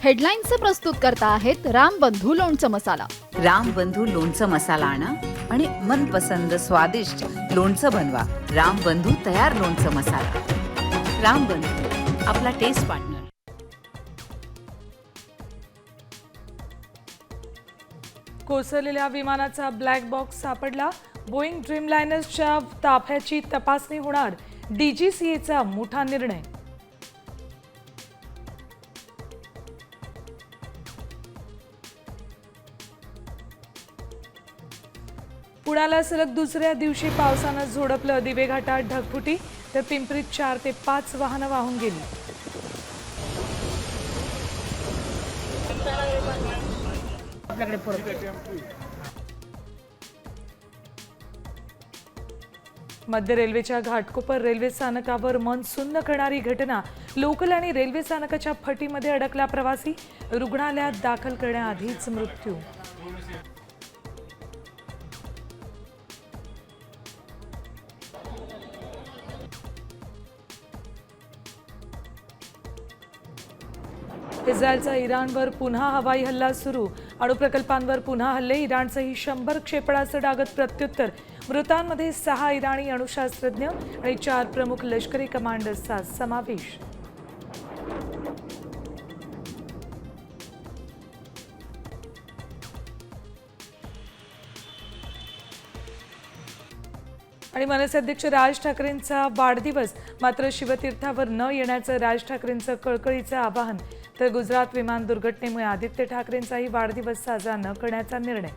हेडलाईन्सचे प्रस्तुतकर्ता आहेत रामबंधू लोणचं मसाला. रामबंधू लोणचं मसाला आणा आणि मनपसंद स्वादिष्ट लोणचं बनवा. रामबंधू तयार लोणचं मसाला. रामबंधू, आपला टेस्ट पार्टनर. कोसळलेल्या विमानाचा ब्लॅक बॉक्स सापडला. बोईंग ड्रीमलायनर्सच्या ताफ्याची तपासणी होणार. DGCAचा मोठा निर्णय. पुण्याला सलग दुसऱ्या दिवशी पावसानं झोडपलं. दिवे घाटात ढगफुटी तर पिंपरीत 4 ते 5 वाहनं वाहून गेली. मध्य रेल्वेच्या घाटकोपर रेल्वे स्थानकावर मन सुन्न करणारी घटना. लोकल आणि रेल्वे स्थानकाच्या फटीमध्ये अडकला प्रवासी. रुग्णालयात दाखल करण्याआधीच मृत्यू. इस्रायलचा इराणवर पुन्हा हवाई हल्ला सुरू. अणुप्रकल्पांवर पुन्हा हल्ले. इराणचंही 100 क्षेपणास्त्र डागत प्रत्युत्तर. मृतांमध्ये 6 इराणी अणुशास्त्रज्ञ आणि 4 प्रमुख लष्करी कमांडर्सचा समावेश. आणि मनसे अध्यक्ष राज ठाकरेंचा वाढदिवस. मात्र शिवतीर्थावर न येण्याचं राज ठाकरेंचं कळकळीचं आवाहन. तर गुजरात विमान दुर्घटनेमुळे आदित्य ठाकरेंचाही वाढदिवस साजरा न करण्याचा निर्णय.